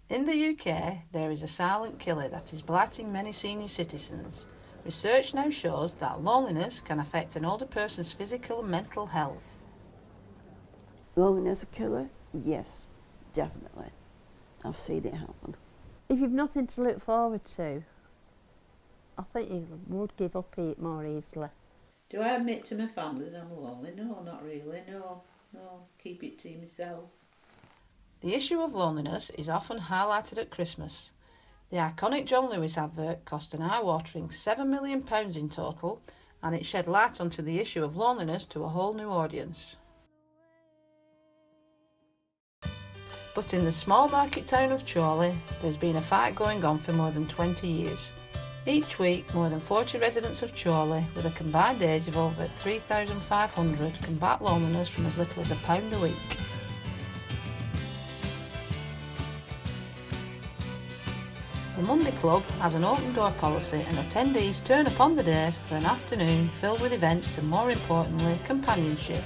In the UK, there is a silent killer that is blighting many senior citizens. Research now shows that loneliness can affect an older person's physical and mental health. Loneliness a killer? Yes, definitely. I've seen it happen. If you've nothing to look forward to, I think you would give up it more easily. Do I admit to my family that I'm lonely? No, not really. No, keep it to myself. The issue of loneliness is often highlighted at Christmas. The iconic John Lewis advert cost an eye-watering £7 million in total, and it shed light onto the issue of loneliness to a whole new audience. But in the small market town of Chorley, there's been a fight going on for more than 20 years. Each week, more than 40 residents of Chorley, with a combined age of over 3,500, combat loneliness from as little as £1 a week. The Monday Club has an open door policy, and attendees turn up on the day for an afternoon filled with events and, more importantly, companionship.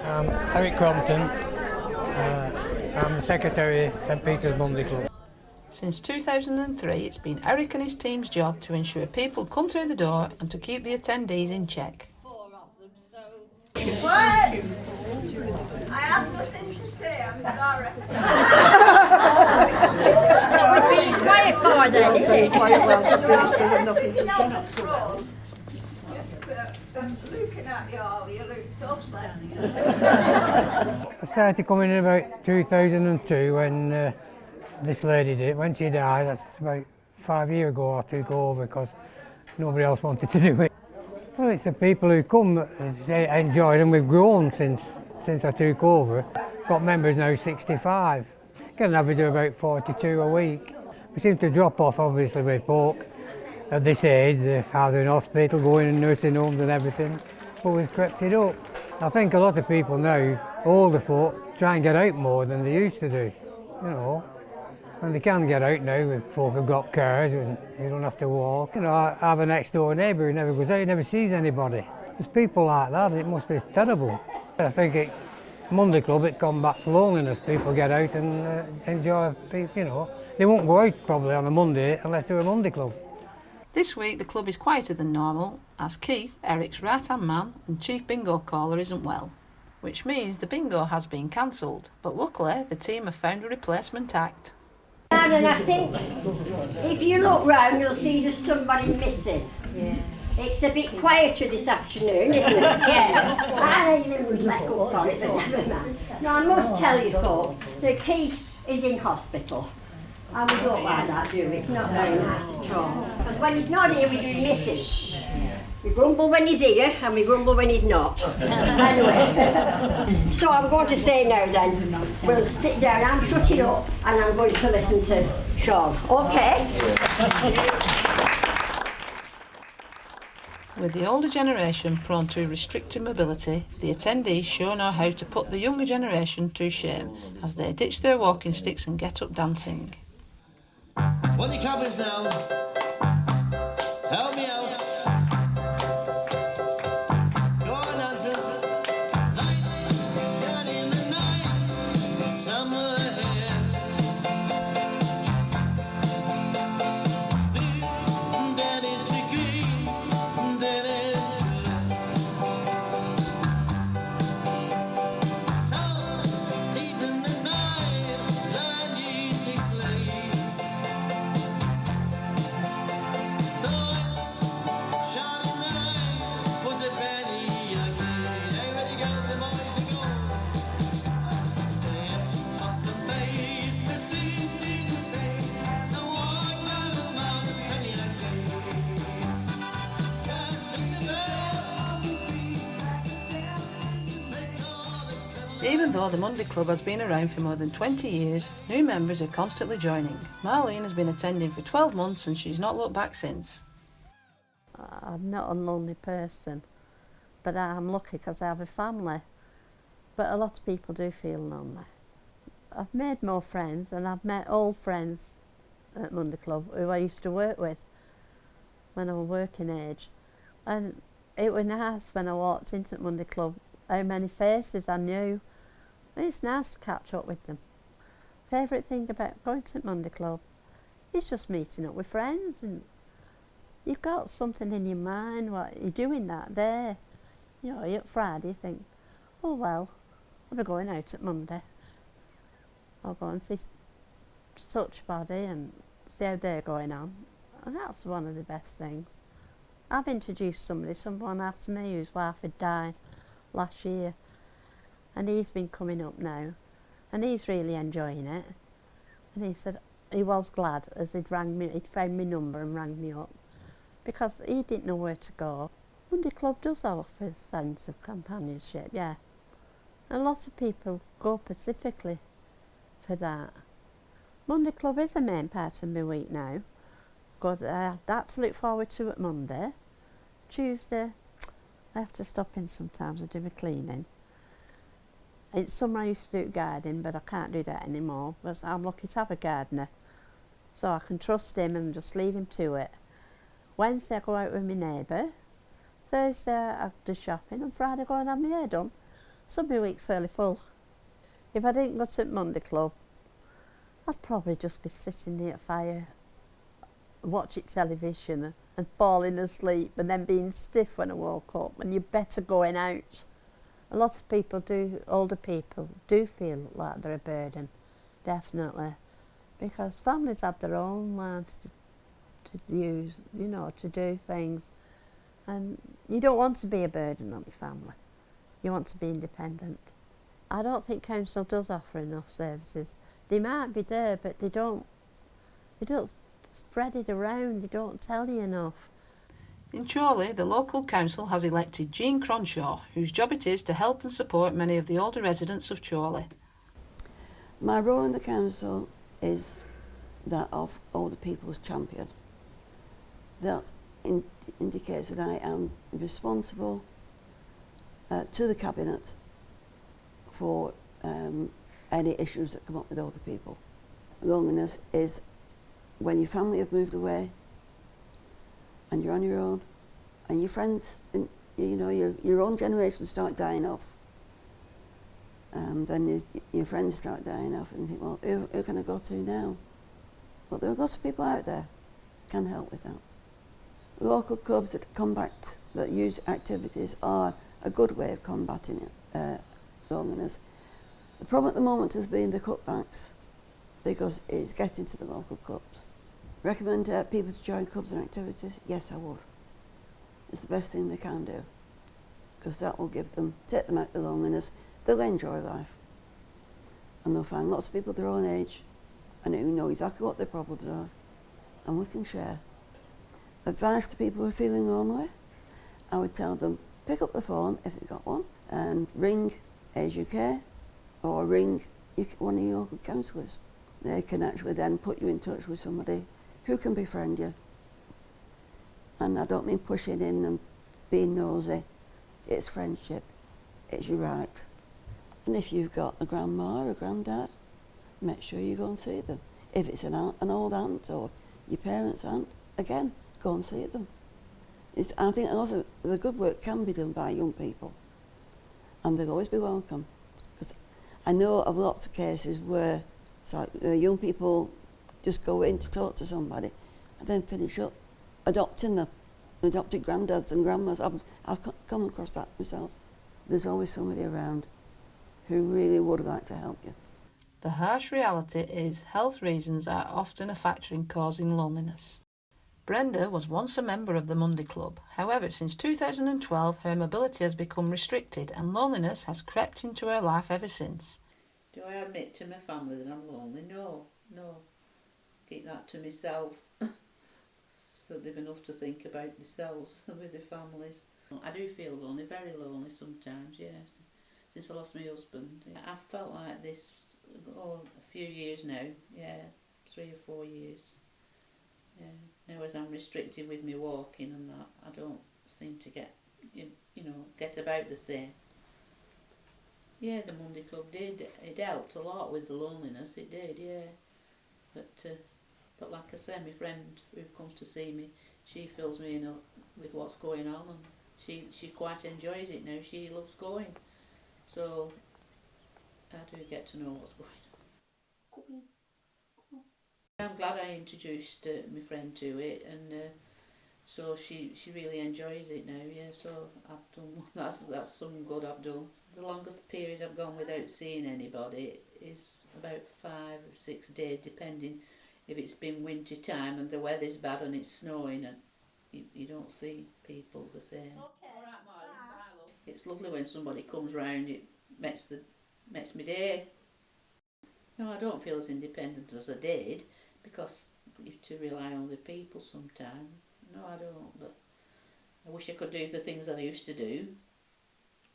I'm Eric Crompton. I'm the secretary of St Peter's Monday Club. Since 2003, it's been Eric and his team's job to ensure people come through the door and to keep the attendees in check. What? I have nothing to say, I'm sorry. It would be quiet for then, is it? Sitting on the front, just looking at you all, you look so pleasant. I started coming in about 2002 when this lady did. When she died, that's about 5 years ago, I took over because nobody else wanted to do it. Well, it's the people who come that enjoy it, and we've grown since I took over. Got members now 65. Get an average of about 42 a week. We seem to drop off obviously with folk at this age, either in hospital, going in nursing homes and everything, but we've crept it up. I think a lot of people now, older folk, try and get out more than they used to do, you know. And they can get out now with folk who've got cars and you don't have to walk. You know, I have a next door neighbour who never goes out, never sees anybody. There's people like that, it must be terrible. I think Monday Club, it combats loneliness. People get out and enjoy, you know. They won't go out probably on a Monday unless they're a Monday Club. This week the club is quieter than normal, as Keith, Eric's right-hand man and chief bingo caller, isn't well, which means the bingo has been cancelled, but luckily the team have found a replacement act. And I think if you look round, you'll see there's somebody missing. Yeah. It's a bit quieter this afternoon, isn't it? Yes. I even would let up on it, but never mind. Now, I must tell you, folk, that Keith is in hospital. And we don't like that, do we? It's not very nice at all. Because when he's not here, we do miss him. We grumble when he's here, and we grumble when he's not. Anyway, so I'm going to say now then, we'll sit down, I'm shutting up, and I'm going to listen to Sean. Okay? With the older generation prone to restricted mobility, the attendees sure know how to put the younger generation to shame as they ditch their walking sticks and get up dancing. What the club is now, help me out. Go on, dancers. Light, God in the night, somewhere here. Blue, daddy to green, daddy to sound deep in the night, line music plays. Even though the Monday Club has been around for more than 20 years, new members are constantly joining. Marlene has been attending for 12 months and she's not looked back since. I'm not a lonely person, but I'm lucky because I have a family. But a lot of people do feel lonely. I've made more friends, and I've met old friends at Monday Club who I used to work with when I was working age. And it was nice when I walked into the Monday Club how many faces I knew. It's nice to catch up with them. Favourite thing about going to Monday Club is just meeting up with friends, and you've got something in your mind what you're doing that day. You know, you're at Friday, you think, oh well, I'll be going out at Monday. I'll go and see such body and see how they're going on. And that's one of the best things. I've introduced somebody, someone asked me whose wife had died last year, and he's been coming up now, and he's really enjoying it. And he said he was glad as he'd found my number and rang me up, because he didn't know where to go. Monday Club does offer a sense of companionship, yeah. And lots of people go specifically for that. Monday Club is a main part of my week now, because I have that to look forward to at Monday. Tuesday, I have to stop in sometimes and do my cleaning. In summer I used to do gardening, but I can't do that anymore, because I'm lucky to have a gardener, so I can trust him and just leave him to it. Wednesday I go out with my neighbour, Thursday I do shopping, and Friday I go and have my hair done. So my week's fairly full. If I didn't go to Monday Club, I'd probably just be sitting near a fire, watching television and falling asleep, and then being stiff when I woke up, and you're better going out. A lot of people do, older people, do feel like they're a burden, definitely, because families have their own lives to use, you know, to do things, and you don't want to be a burden on your family. You want to be independent. I don't think council does offer enough services. They might be there, but they don't spread it around, they don't tell you enough. In Chorley, the local council has elected Jean Cronshaw, whose job it is to help and support many of the older residents of Chorley. My role in the council is that of older people's champion. That indicates that I am responsible to the cabinet for any issues that come up with older people. Loneliness is when your family have moved away and you're on your own, and your friends, you know, your own generation start dying off. Then your friends start dying off, and you think, well, who can I go to now? But there are lots of people out there can help with that. Local clubs that use activities are a good way of combating loneliness. The problem at the moment has been the cutbacks, because it's getting to the local clubs. Recommend people to join clubs and activities? Yes, I would. It's the best thing they can do, because that will take them out of the loneliness. They'll enjoy life, and they'll find lots of people their own age and who know exactly what their problems are, and we can share. Advice to people who are feeling lonely, I would tell them, pick up the phone if they've got one and ring Age UK or ring one of your local councillors. They can actually then put you in touch with somebody who can befriend you. And I don't mean pushing in and being nosy. It's friendship. It's your right. And if you've got a grandma or a granddad, make sure you go and see them. If it's an old aunt or your parents' aunt, again, go and see them. I think also the good work can be done by young people, and they'll always be welcome. Because I know of lots of cases where it's like young people just go in to talk to somebody and then finish up adopting them, adopted granddads and grandmas. I've come across that myself. There's always somebody around who really would like to help you. The harsh reality is health reasons are often a factor in causing loneliness. Brenda was once a member of the Monday Club. However, since 2012, her mobility has become restricted and loneliness has crept into her life ever since. Do I admit to my family that I'm lonely? No. Keep that to myself. So they've enough to think about themselves with their families. I do feel lonely, very lonely sometimes, yes. Since I lost my husband. I've felt like this a few years now, 3 or 4 years. Now as I'm restricted with my walking and that, I don't seem to get about the same. Yeah, the Monday Club did. It helped a lot with the loneliness, it did, yeah. But like I say, my friend who comes to see me, she fills me in with what's going on, and she quite enjoys it now. She loves going. so I do get to know what's going on. I'm glad I introduced my friend to it, and so she really enjoys it now. Yeah, so I've done that's some good I've done. The longest period I've gone without seeing anybody is about 5 or 6 days, depending if it's been winter time and the weather's bad and it's snowing and you don't see people the same. Okay. All right, Marley. Bye, love. It's lovely when somebody comes round. It makes my day. No, I don't feel as independent as I did, because you have to rely on the people sometimes. No, I don't. But I wish I could do the things I used to do.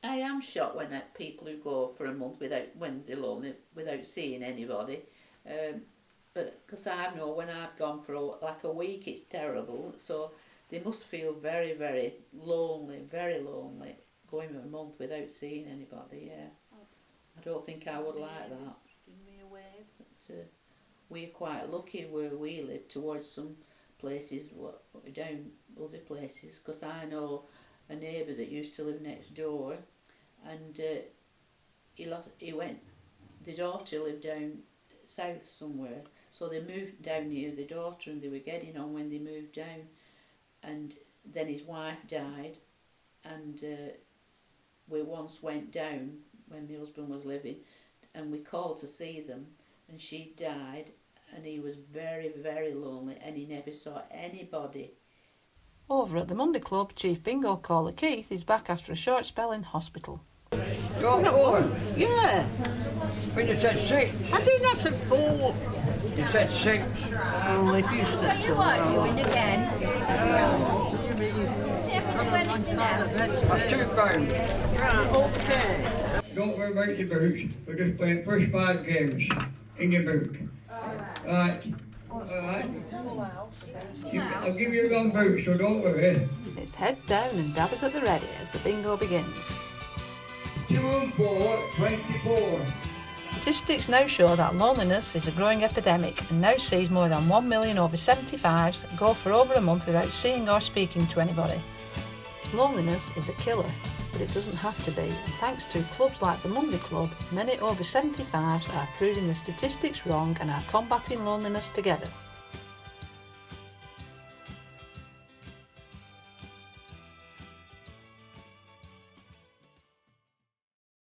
I am shocked when people who go for a month when they're lonely, without seeing anybody. But because I know when I've gone for like a week, it's terrible. So they must feel very, very lonely, going a month without seeing anybody. Yeah, I don't think I would like that. Give me a wave. But, we're quite lucky where we live towards some places, down other places, because I know a neighbour that used to live next door, and the daughter lived down south somewhere, so they moved down near the daughter, and they were getting on when they moved down, and then his wife died, and we once went down when my husband was living, and we called to see them, and she died, and he was very, very lonely, and he never saw anybody. Over at the Monday Club, Chief Bingo caller Keith is back after a short spell in hospital. Got 4? Yeah. When you said 6? I didn't have to 4. You said 6. Oh, if you said so. again. That's £2. Right, okay. Don't worry about your boots. We're just playing first 5 games in your boot. Right. Alright. I'll give you a wrong boot, so don't worry. It's heads down and dabbers at the ready as the bingo begins. 2 and 4, 24. Statistics now show that loneliness is a growing epidemic and now sees more than 1 million over 75s go for over a month without seeing or speaking to anybody. Loneliness is a killer, but it doesn't have to be. Thanks to clubs like the Monday Club, many over 75s are proving the statistics wrong and are combating loneliness together.